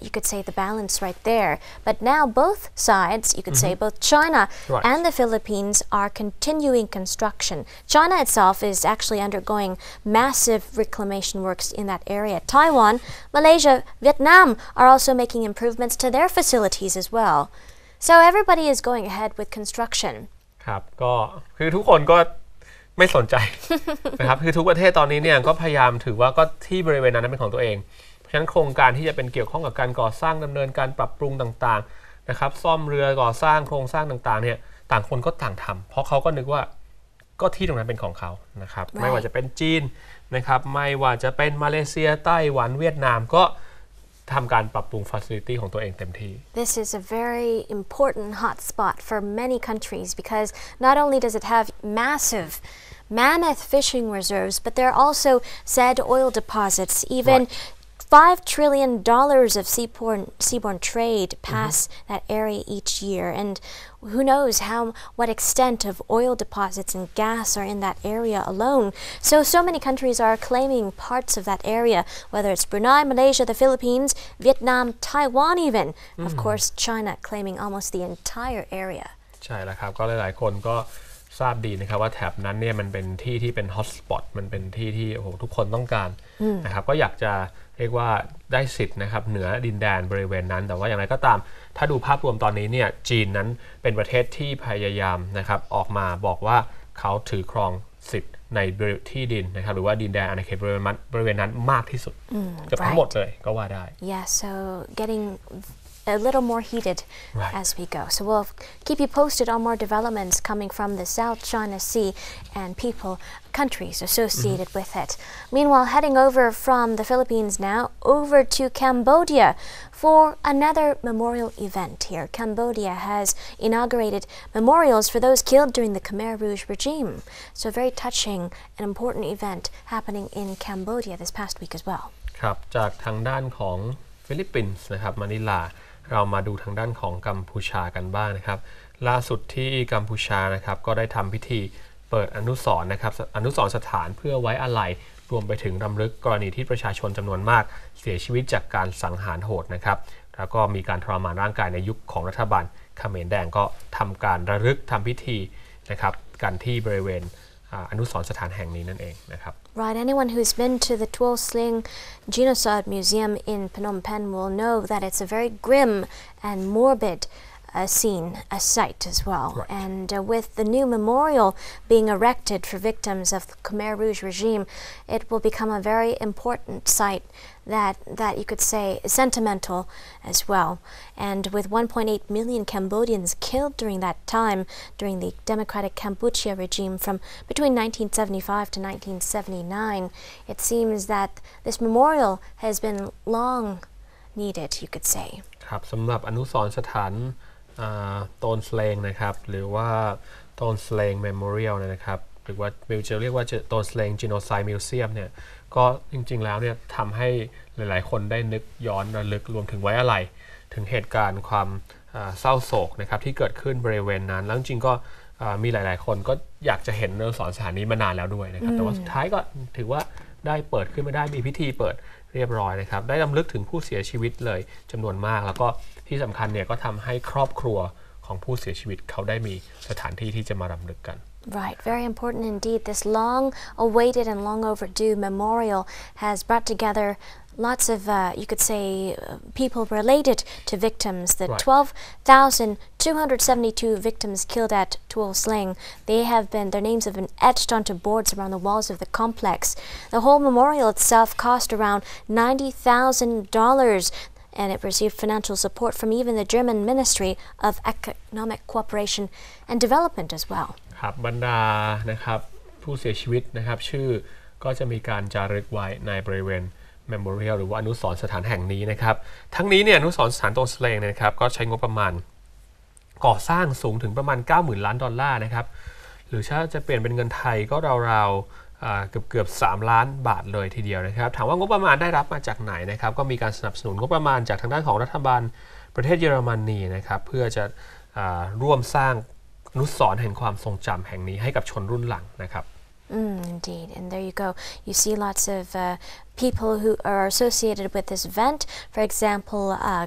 you could say, the balance right there. But now both sides, you could say both China and the Philippines are continuing construction. China itself is actually undergoing massive reclamation works in that area. Taiwan, Malaysia, Vietnam are also making improvements to their facilities as well. So everybody is going ahead with construction. ครับก็คือทุกคนก็ไม่สนใจ นะครับคือทุกประเทศตอนนี้เนี่ยก็พยายามถือว่าก็ที่บริเวณนั้นเป็นของตัวเองเพราะฉะนั้นโครงการที่จะเป็นเกี่ยวข้องกับการก่อสร้างดำเนินการปรับปรุงต่างๆนะครับซ่อมเรือก่อสร้างโครงสร้างต่างๆเนี่ยต่างคนก็ต่างทำเพราะเขาก็นึกว่าก็ที่ตรงนั้นเป็นของเขานะครับไม่ว่าจะเป็นจีนนะครับไม่ว่าจะเป็นมาเลเซียไต้หวันเวียดนามก็ทำการปรับปรุง facility ของตัวเองเต็มที่ This is a very important hotspot for many countries because not only does it have mammoth fishing reserves, but there are also said oil deposits, even $5 trillion of seaborne trade pass that area each year, and who knows what extent of oil deposits and gas are in that area alone. So many countries are claiming parts of that area, whether it's Brunei, Malaysia, the Philippines, Vietnam, Taiwan even. Of course, China claiming almost the entire area. ใช่แล้วครับก็หลายๆคนก็ทราบดีนะครับว่าแถบนั้นเนี่ยมันเป็นที่ที่เป็นฮอตสปอตมันเป็นที่ที่โอ้โหทุกคนต้องการนะครับก็อยากจะเรียกว่าได้สิทธิ์นะครับเหนือดินแดนบริเวณนั้นแต่ว่าอย่างไรก็ตามถ้าดูภาพรวมตอนนี้เนี่ยจีนนั้นเป็นประเทศที่พยายามนะครับออกมาบอกว่าเขาถือครองสิทธิ์ในที่ดินนะครับหรือว่าดินแดนอาณาเขตบริเวณนั้นมากที่สุดเกือบทั้งหมดเลยก็ว่าได้ Yeah, so getting a little more heated as we go. So we'll keep you posted on more developments coming from the South China Sea and countries associated with it. Meanwhile, heading over from the Philippines now over to Cambodia for another memorial event here. Cambodia has inaugurated memorials for those killed during the Khmer Rouge regime. So a very touching and important event happening in Cambodia this past week as well. ครับจากทางด้านของฟิลิปปินส์นะครับมะนิลาเรามาดูทางด้านของกัมพูชากันบ้างนะครับล่าสุดที่กัมพูชานะครับก็ได้ทำพิธีเปิดอนุสรณ์นะครับอนุสรณ์สถานเพื่อไว้อาลัยรวมไปถึงรำลึกกรณีที่ประชาชนจำนวนมากเสียชีวิตจากการสังหารโหดนะครับแล้วก็มีการทรมานร่างกายในยุคของรัฐบาลเขมรแดงก็ทำการระลึกทำพิธีนะครับกันที่บริเวณอนุสรณ์สถานแห่งนี้นั่นเองนะครับ Right, anyone who's been to the Tuol Sleng Genocide Museum in Phnom Penh will know that it's a very grim and morbid scene, a sight as well. Right. And with the new memorial being erected for victims of the Khmer Rouge regime, it will become a very important site that you could say is sentimental as well. And with 1.8 million Cambodians killed during that time, during the Democratic Kampuchea regime from between 1975 to 1979, it seems that this memorial has been long needed, you could say. ครับสำหรับอนุสรณ์สถานโตนสเลงนะครับหรือว่าโตนสเลงเมโมเรียลนะครับหรือว่าจะเรียกว่าโตนสเลงจีโนไซด์มิวเซียมเนี่ยก็จริงๆแล้วเนี่ยทำให้หลายๆคนได้นึกย้อนระลึกรวมถึงไว้อาลัยถึงเหตุการณ์ความเศร้าโศกนะครับที่เกิดขึ้นบริเวณนั้นแล้วจริงๆก็มีหลายๆคนก็อยากจะเห็นอนุสรณ์สถานนี้มานานแล้วด้วยนะครับแต่ว่าสุดท้ายก็ถือว่าได้เปิดขึ้นมาได้มีพิธีเปิดเรียบร้อยนะครับได้รำลึกถึงผู้เสียชีวิตเลยจำนวนมากแล้วก็ที่สำคัญเนี่ยก็ทำให้ครอบครัวของผู้เสียชีวิตเขาได้มีสถานที่ที่จะมารำลึกกัน Right, very important indeed. This long-awaited and long-overdue memorial has brought together lots of, you could say, people related to victims. The 12,272 victims killed at Tuol Sleng, their names have been etched onto boards around the walls of the complex. The whole memorial itself cost around $90,000. And it received financial support from even the German Ministry of Economic Cooperation and Development as well. ครับบรรดานะครับผู้เสียชีวิตนะครับชื่อก็จะมีการจารึกไว้ในบริเวณ Memorial หรือว่าอนุสรณ์สถานแห่งนี้นะครับทั้งนี้เนี่ยอนุสรณ์สถานโตนสเลงนะครับก็ใช้งบประมาณก่อสร้างสูงถึงประมาณ 90,000 ล้านดอลลาร์นะครับหรือถ้าจะเปลี่ยนเป็นเงินไทยก็ราวๆเกือบ3 ล้านบาทเลยทีเดียวนะครับถามว่างบประมาณได้รับมาจากไหนนะครับก็มีการสนับสนุนงบประมาณจากทางด้านของรัฐบาลประเทศเยอรมนีนะครับเพื่อจะร่วมสร้างอนุสรณ์แห่งความทรงจำแห่งนี้ให้กับชนรุ่นหลังนะครับ Indeed, and there you go. You see lots of people who are associated with this event. For example,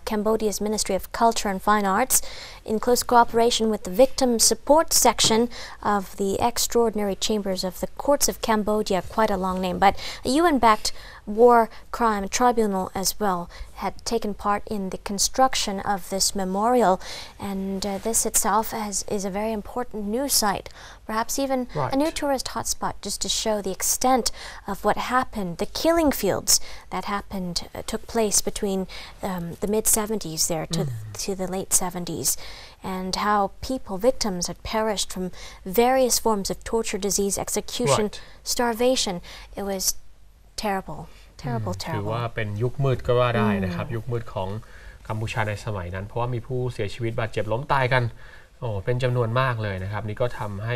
Cambodia's Ministry of Culture and Fine Arts, in close cooperation with the Victim Support Section of the Extraordinary Chambers of the Courts of Cambodia, quite a long name, but a UN-backed war crime tribunal as well, had taken part in the construction of this memorial, and this itself is a very important new site, perhaps even a new tourist hotspot, just to show the extent of what happened, the killing fields that took place between the mid-70s there to the late 70s, and how victims had perished from various forms of torture, disease, execution, starvation. It was terrible. ถือว่าเป็นยุคมืดก็ว่าได้นะครับยุคมืดของกัมพูชาในสมัยนั้นเพราะว่ามีผู้เสียชีวิตบาดเจ็บล้มตายกันเป็นจำนวนมากเลยนะครับนี่ก็ทำให้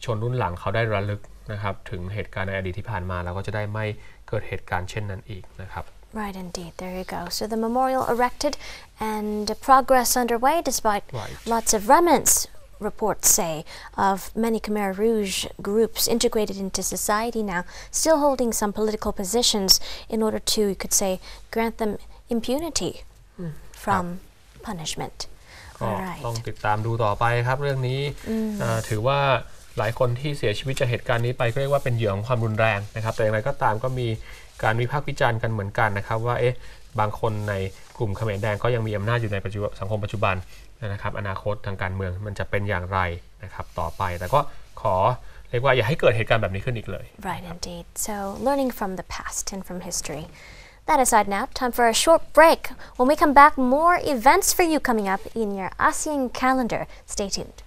ชนรุ่นหลังเขาได้ระลึกนะครับถึงเหตุการณ์ในอดีตที่ผ่านมาแล้วก็จะได้ไม่เกิดเหตุการณ์เช่นนั้นอีกนะครับ Right, indeed. There you go. So the memorial erected and progress underway despite lots of remnants, reports say, of many Khmer Rouge groups integrated into society now, still holding some political positions in order to, you could say, grant them impunity from punishment. ก็ต้องติดตามดูต่อไปครับเรื่องนี้ถือว่าหลายคนที่เสียชีวิตจากเหตุการณ์นี้ไปก็เรียกว่าเป็นเหยื่อของความรุนแรงนะครับแต่อย่างไรก็ตามก็มีการวิพากษ์วิจารณ์กันเหมือนกันนะครับว่าบางคนในกลุ่มเขมรแดงก็ยังมีอำนาจอยู่ในสังคมปัจจุบันนะครับอนาคตทางการเมืองมันจะเป็นอย่างไรนะครับต่อไปแต่ก็ขอเรียกว่าอย่าให้เกิดเหตุการณ์แบบนี้ขึ้นอีกเลย Right, indeed. So learning from the past and from history. That aside now, time for a short break. When we come back, more events for you coming up in your ASEAN calendar. Stay tuned.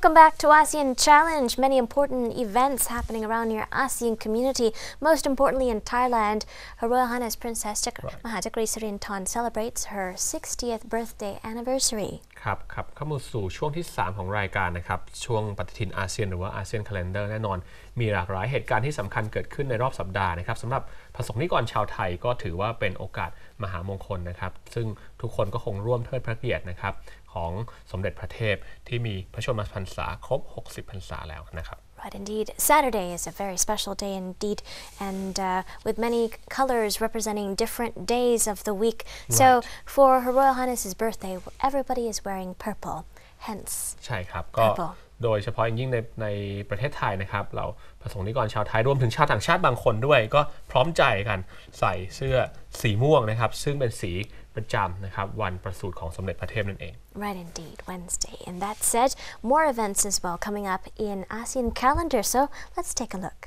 Welcome back to ASEAN Challenge. Many important events happening around your ASEAN community. Most importantly in Thailand, Her Royal Highness Princess Mahajakri Sirinthorn celebrates her 60th birthday anniversary. ครับเข้ามาสู่ช่วงที่3ของรายการนะครับช่วงปฏิทินอาเซียนหรือว่าอาเซียน calendar แน่นอนมีหลากหลายเหตุการณ์ที่สำคัญเกิดขึ้นในรอบสัปดาห์นะครับสำหรับประสงค์นิกรชาวไทยก็ถือว่าเป็นโอกาสมหามงคลนะครับซึ่งทุกคนก็คงร่วมเทิดพระเกียรตินะครับของสมเด็จพระเทพที่มีพระชนมพรรษาครบ60พรรษาแล้วนะครับ Right, indeed. Saturday is a very special day indeed, and with many colors representing different days of the week. So for Her Royal Highness's birthday, everybody is wearing purple, hence ใช่ครับก็โดยเฉพาะยิ่งในประเทศไทยนะครับเราประสงค์นิกรชาวไทยรวมถึงชาวต่างชาติบางคนด้วยก็พร้อมใจกันใส่เสื้อสีม่วงนะครับซึ่งเป็นสีประจำนะครับวันประสูติของสมเด็จพระเทพนั่นเอง Right, indeed, Wednesday. And that said, more events as well coming up in ASEAN calendar. So let's take a look.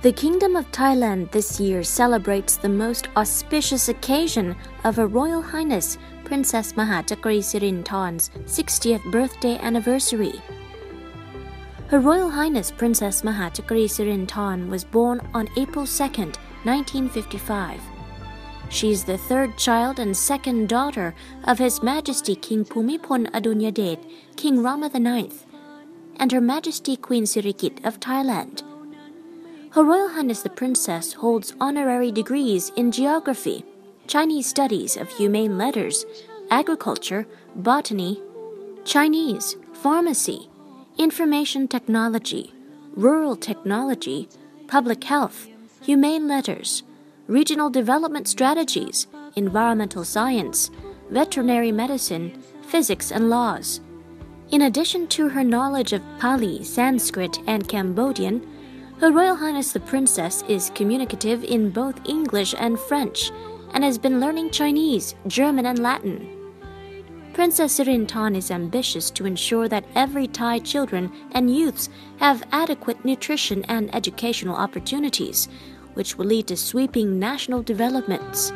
The Kingdom of Thailand this year celebrates the most auspicious occasion of Her Royal Highness Princess Mahajakri Sirinthorn's 60th birthday anniversary. Her Royal Highness Princess Mahajakri Sirinthorn was born on April 2nd, 1955. She is the third child and second daughter of His Majesty King Bhumibol Adulyadej, King Rama IX, and Her Majesty Queen Sirikit of Thailand. Her Royal Highness the Princess holds honorary degrees in geography, Chinese studies of humane letters, agriculture, botany, Chinese, pharmacy, information technology, rural technology, public health, humane letters, regional development strategies, environmental science, veterinary medicine, physics and laws. In addition to her knowledge of Pali, Sanskrit, and Cambodian, Her Royal Highness the Princess is communicative in both English and French and has been learning Chinese, German, and Latin. Princess Sirinthorn is ambitious to ensure that every Thai children and youths have adequate nutrition and educational opportunities, which will lead to sweeping national developments.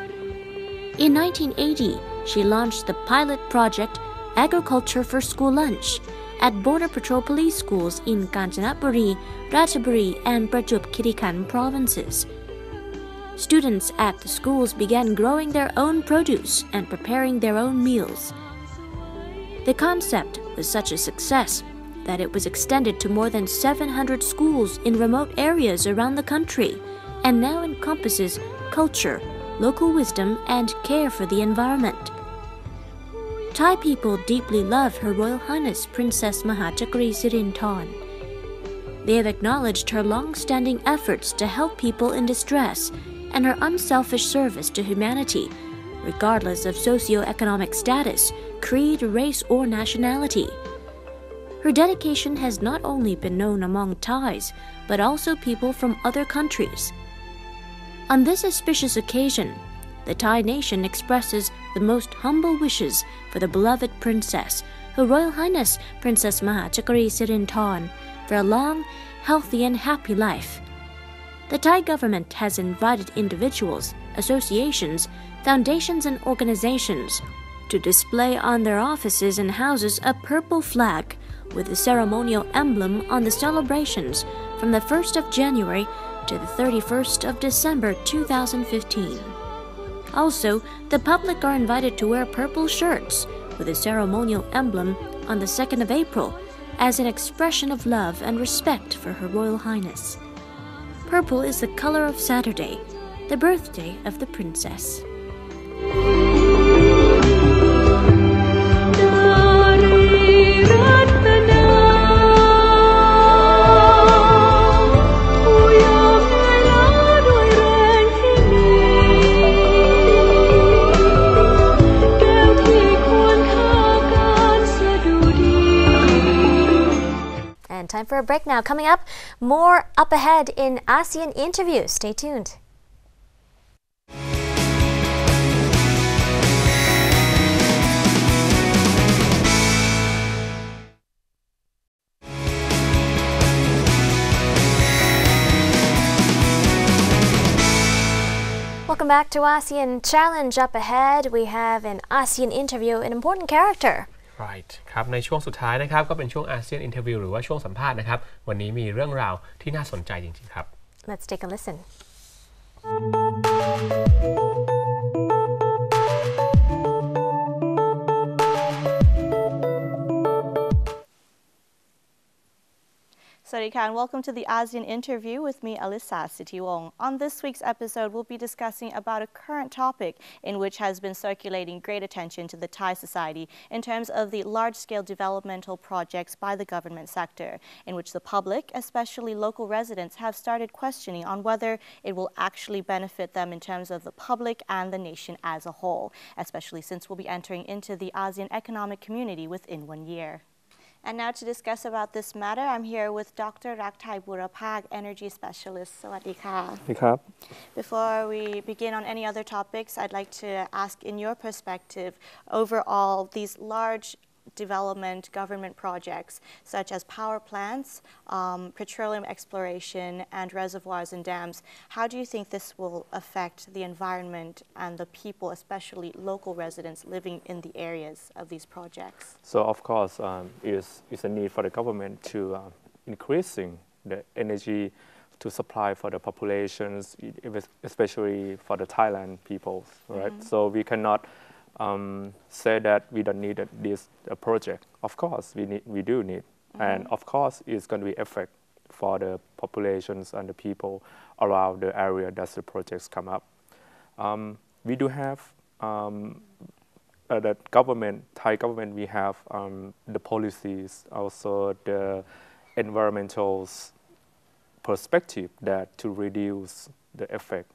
In 1980, she launched the pilot project Agriculture for School Lunch at Border Patrol Police schools in Kanchanaburi, Ratchaburi, and Prachuap Khiri Khan provinces. Students at the schools began growing their own produce and preparing their own meals. The concept was such a success that it was extended to more than 700 schools in remote areas around the country and now encompasses culture, local wisdom, and care for the environment. Thai people deeply love Her Royal Highness Princess Mahajakri Sirinthorn. They have acknowledged her long-standing efforts to help people in distress and her unselfish service to humanity, regardless of socio-economic status, creed, race, or nationality. Her dedication has not only been known among Thais, but also people from other countries. On this auspicious occasion, the Thai nation expresses the most humble wishes for the beloved princess, Her Royal Highness Princess Mahajakri Sirinthorn, for a long, healthy, and happy life. The Thai government has invited individuals, associations, foundations, and organizations to display on their offices and houses a purple flag with the ceremonial emblem on the celebrations from the 1st of January to the 31st of December 2015. Also, the public are invited to wear purple shirts with the ceremonial emblem on the 2nd of April as an expression of love and respect for Her Royal Highness. Purple is the color of Saturday, the birthday of the princess. Time for a break now. Coming up, more up ahead in ASEAN Interview. Stay tuned. Welcome back to ASEAN Challenge. Up ahead, we have an ASEAN Interview, an important character. Right ครับในช่วงสุดท้ายนะครับก็เป็นช่วง ASEAN Interview หรือว่าช่วงสัมภาษณ์นะครับวันนี้มีเรื่องราวที่น่าสนใจจริงๆครับ Let's take a listen. Sawadee and welcome to the ASEAN Interview with me, Alyssa Sitiwong. On this week's episode, we'll be discussing about a current topic in which has been circulating great attention to the Thai society in terms of the large-scale developmental projects by the government sector, in which the public, especially local residents, have started questioning on whether it will actually benefit them in terms of the public and the nation as a whole, especially since we'll be entering into the ASEAN Economic Community within 1 year. And now to discuss about this matter, I'm here with Dr. Rakthai Burapak, Energy Specialist. Sawadee ka. Before we begin on any other topics, I'd like to ask, in your perspective, overall, these large development government projects such as power plants, petroleum exploration, and reservoirs and dams, how do you think this will affect the environment and the people, especially local residents living in the areas of these projects? So of course, is a need for the government to increasing the energy to supply for the populations, especially for the Thailand people, right? Mm-hmm. So we cannot say that we don't need this project. Of course, we do need, and of course, it's going to be effect for the populations and the people around the area that the projects come up. We do have the government, Thai government. We have the policies, also the environmental perspective that to reduce the effect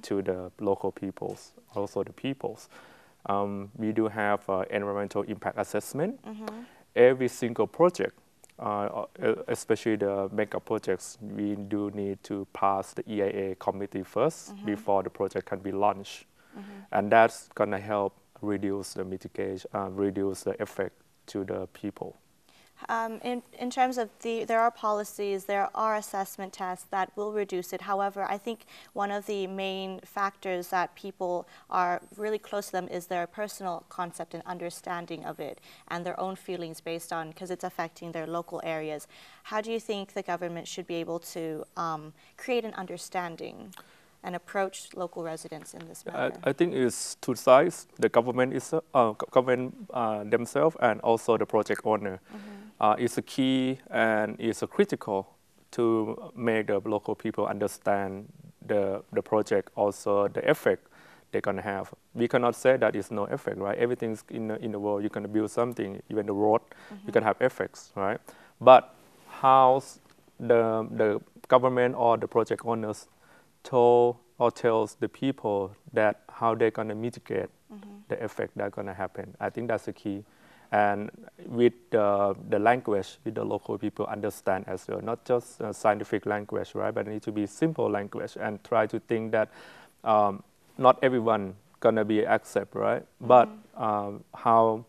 to the local peoples, also the peoples. We do have environmental impact assessment. Every single project, especially the mega projects, we do need to pass the EIA committee first before the project can be launched. And that's going to help reduce the mitigation, reduce the effect to the people. In terms of there are policies, there are assessment tests that will reduce it. However, I think one of the main factors that people are really close to them is their personal concept and understanding of it and their own feelings based on, because it's affecting their local areas. How do you think the government should be able to create an understanding and approach local residents in this matter? I think it's two sides. The government is government themselves and also the project owner. It's a key and it's a critical to make the local people understand the project, also the effect they're going to have. We cannot say that it's no effect, right? Everything's in the world, you're going to build something, even the road, you can have effects, right? But how the government or the project owners told or tells the people that how they're going to mitigate the effect that's going to happen. I think that's the key. And with the language, with the local people understand as well, not just scientific language, right? But it needs to be simple language and try to think that not everyone gonna be accept, right? But how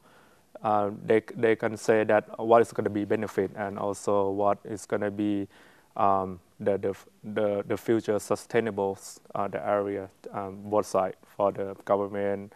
they can say that what is gonna be benefit and also what is gonna be the future sustainable the area both side for the government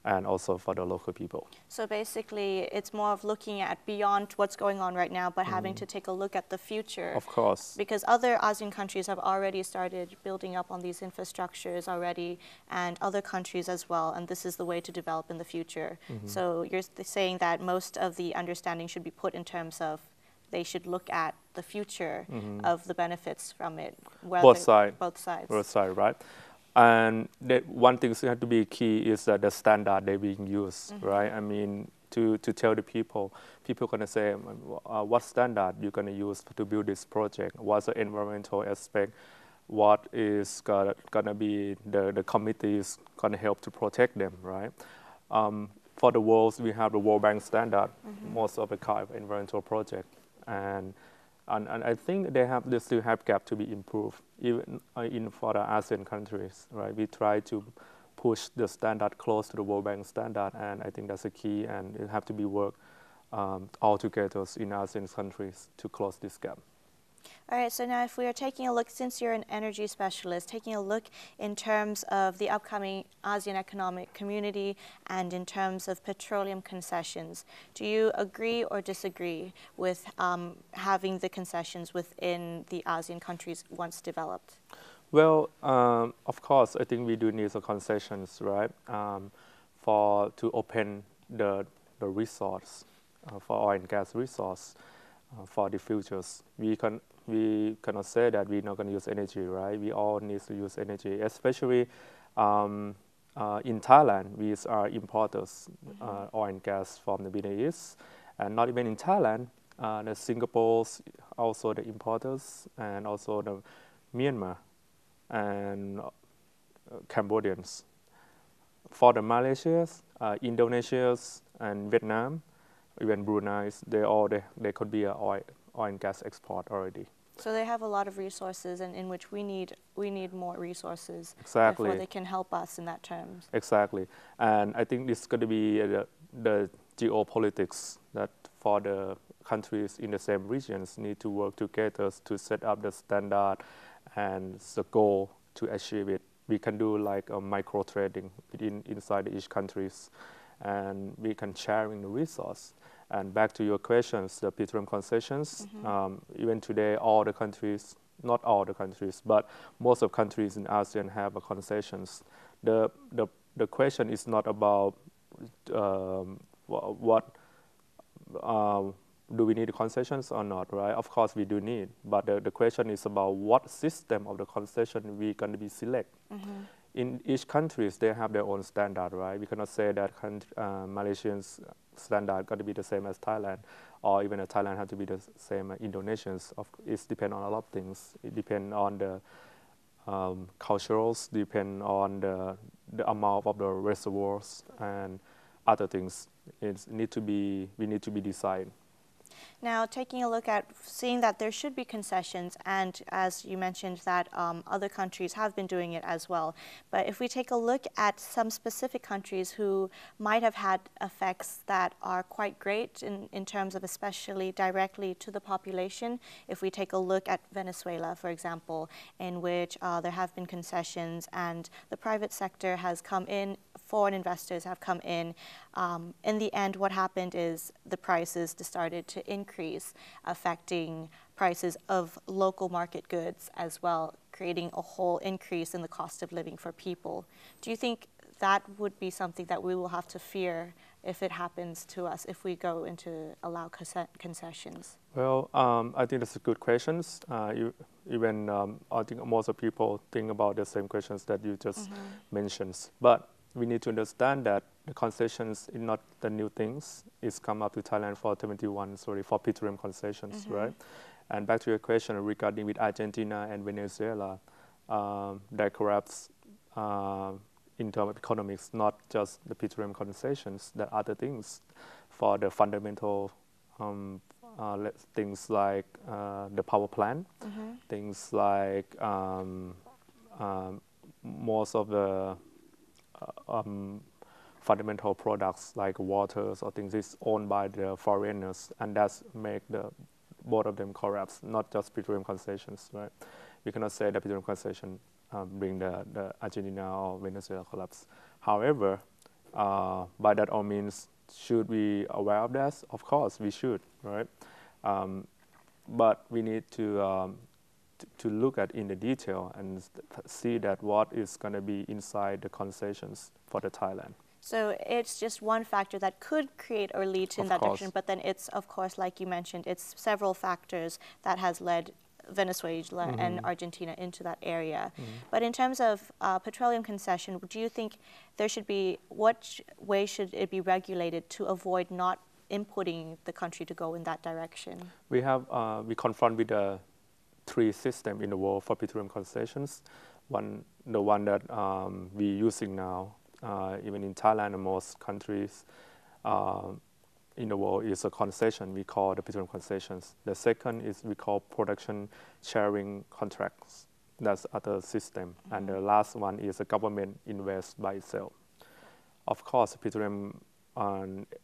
and also for the local people. So basically, it's more of looking at beyond what's going on right now, but having to take a look at the future. Of course. Because other ASEAN countries have already started building up on these infrastructures already, and other countries as well, and this is the way to develop in the future. So you're saying that most of the understanding should be put in terms of they should look at the future of the benefits from it. Both sides. Both sides. Both sides, right? And one thing that has to be key is that the standard they're being used, right? I mean, to tell the people going to say, what standard you're going to use to build this project? What's the environmental aspect? What is going to be the committees going to help to protect them, right? For the world, we have the World Bank standard, most of the kind of environmental project. And I think they still have gap to be improved, even for the ASEAN countries, right? We try to push the standard close to the World Bank standard, and I think that's a key, and it have to be worked all together in ASEAN countries to close this gap. All right, so now if we are taking a look, since you're an energy specialist, taking a look in terms of the upcoming ASEAN Economic Community and in terms of petroleum concessions, do you agree or disagree with having the concessions within the ASEAN countries once developed? Well, of course, I think we do need some concessions, right, to open the resource, for oil and gas resource for the futures. We cannot say that we're not going to use energy, right? We all need to use energy, especially in Thailand. We are importers oil and gas from the Middle East, and not even in Thailand. The Singapore's also the importers, and also the Myanmar and Cambodians. For the Malaysians, Indonesians, and Vietnam, even Brunei, they could be an oil and gas export already. So they have a lot of resources, and in which we need more resources. Exactly. Before they can help us in that terms. Exactly, and I think this is going to be the geopolitics that for the countries in the same regions need to work together to set up the standard and the goal to achieve it. We can do like a micro trading inside each countries, and we can sharing the resource. And back to your questions, the petroleum concessions, even today, all the countries, not all the countries, but most of countries in ASEAN have concessions. The question is not about what do we need concessions or not, right? Of course we do need, but the question is about what system of the concession we're going to be select. In each countries, they have their own standard, right? We cannot say that Malaysians standard got to be the same as Thailand, or even Thailand have to be the same as Indonesians. It depends on a lot of things. It depends on the cultures, depend on the amount of the reservoirs and other things. We need to be decided. Now, taking a look at seeing that there should be concessions, and as you mentioned that other countries have been doing it as well. But if we take a look at some specific countries who might have had effects that are quite great in terms of especially directly to the population, if we take a look at Venezuela, for example, in which there have been concessions and the private sector has come in, foreign investors have come in the end, what happened is the prices started to increase, affecting prices of local market goods as well, creating a whole increase in the cost of living for people. Do you think that would be something that we will have to fear if it happens to us, if we go into allow concessions? Well, I think that's a good questions. I think most of people think about the same questions that you just mentioned. But we need to understand that the concessions is not the new things. It's come up to Thailand for petroleum concessions, right? And back to your question regarding with Argentina and Venezuela, that collapse in terms of economics, not just the petroleum concessions, the other things for the fundamental things like the power plant, things like most of the fundamental products like waters or things is owned by the foreigners, and that's make both of them collapse, not just petroleum concessions, right? We cannot say that petroleum concession bring the Argentina or Venezuela collapse. However, By that all means, should we aware of that? Of course, we should, right? But we need to look at in the detail and see that what is going to be inside the concessions for the Thailand. So it's just one factor that could create or lead to in that direction, but then it's, of course, like you mentioned, it's several factors that has led Venezuela and Argentina into that area. But in terms of petroleum concession, do you think there should be, what way should it be regulated to avoid not inputting the country to go in that direction? We confront with the three systems in the world for petroleum concessions. The one that we're using now, even in Thailand and most countries in the world, is a concession we call the petroleum concessions. The second is we call production sharing contracts. That's other system. And the last one is the government invest by itself. Of course, petroleum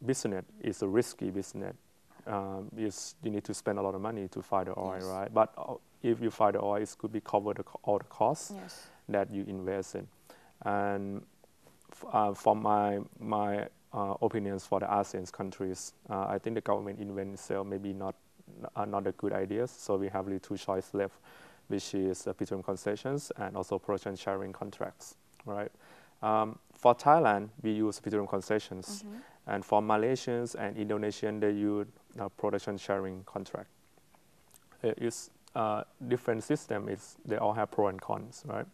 business is a risky business. You need to spend a lot of money to find the oil, right? But if you find the oil, it could be covered all the costs that you invest in. And from my opinions for the ASEAN countries, I think the government invent itself maybe not a good idea. So we have really two choices left, which is petroleum concessions and also production sharing contracts, right? For Thailand, we use petroleum concessions, and for Malaysians and Indonesians, they use production sharing contract. It's different system. They all have pros and cons, right?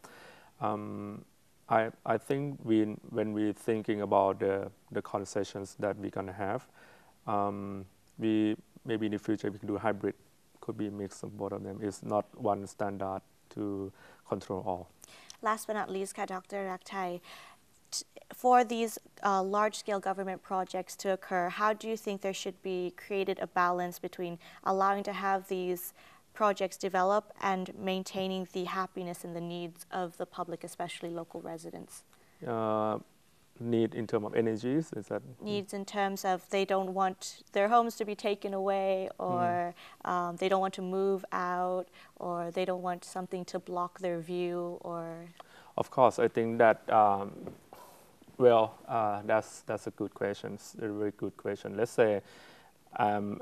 I think when we're thinking about the concessions that we're gonna have, we maybe in the future we can do hybrid. Could be a mix of both of them. It's not one standard to control all. Last but not least, Dr. Rakthai, for these large-scale government projects to occur, how do you think there should be created a balance between allowing to have these projects develop and maintaining the happiness and the needs of the public, especially local residents? Need in terms of energies, is that? Needs in terms of they don't want their homes to be taken away, or they don't want to move out, or they don't want something to block their view, or... Of course, I think that, that's a good question. It's a very good question. Let's say I'm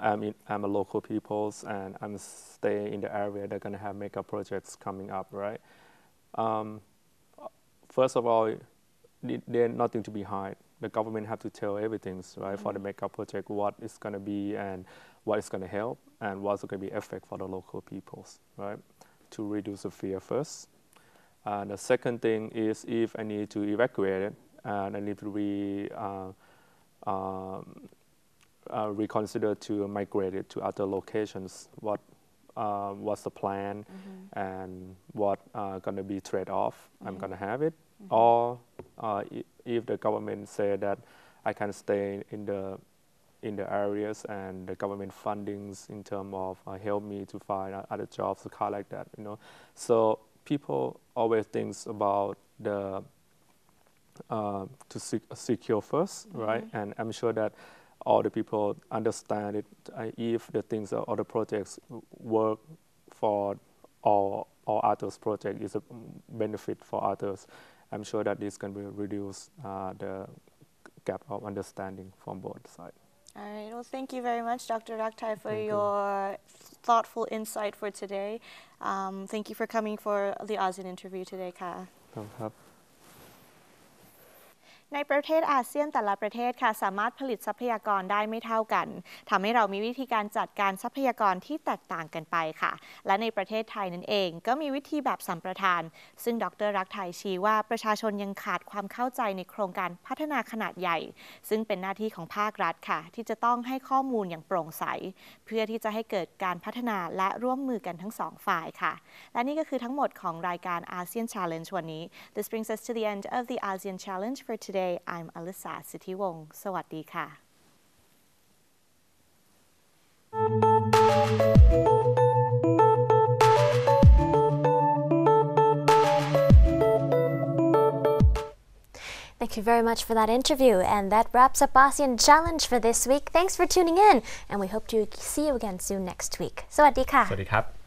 a local people and I'm staying in the area that's going to have mega projects coming up, right? First of all, there's nothing to be hide. The government have to tell everything, right, for the mega project, what it's going to be and what it's going to help and what's going to be effect for the local peoples, right, to reduce the fear first. The second thing is if I need to evacuate it, and I need to reconsider to migrate it to other locations. What's the plan and what going to be trade-off? I'm going to have it, or if the government say that I can stay in the areas and the government fundings in terms of help me to find other jobs, or kind like that, you know. So people always think about to secure first, right? And I'm sure that all the people understand it. If the things or the projects work for all others, project is a benefit for others. I'm sure that this can reduce the gap of understanding from both sides. All right. Well, thank you very much, Dr. Rakthai, for your thoughtful insight for today. Thank you for coming for the ASEAN interview today, Ka. ในประเทศอาเซียนแต่ละประเทศค่ะสามารถผลิตทรัพยากรได้ไม่เท่ากันทำให้เรามีวิธีการจัดการทรัพยากรที่แตกต่างกันไปค่ะและในประเทศไทยนั่นเองก็มีวิธีแบบสัมปทานซึ่งดร.รักไทยชี้ว่าประชาชนยังขาดความเข้าใจในโครงการพัฒนาขนาดใหญ่ซึ่งเป็นหน้าที่ของภาครัฐค่ะที่จะต้องให้ข้อมูลอย่างโปร่งใสเพื่อที่จะให้เกิดการพัฒนาและร่วมมือกันทั้งสองฝ่ายค่ะและนี่ก็คือทั้งหมดของรายการ ASEAN Challenge วันนี้ This brings us to the end of the ASEAN Challenge for today. I'm Alyssa สิทธิวงศ์สวัสดีค่ะ Thank you very much for that interview, and that wraps up ASEAN Challenge for this week. Thanks for tuning in, and we hope to see you again soon next week. สวัสดีค่ะ สวัสดีครับ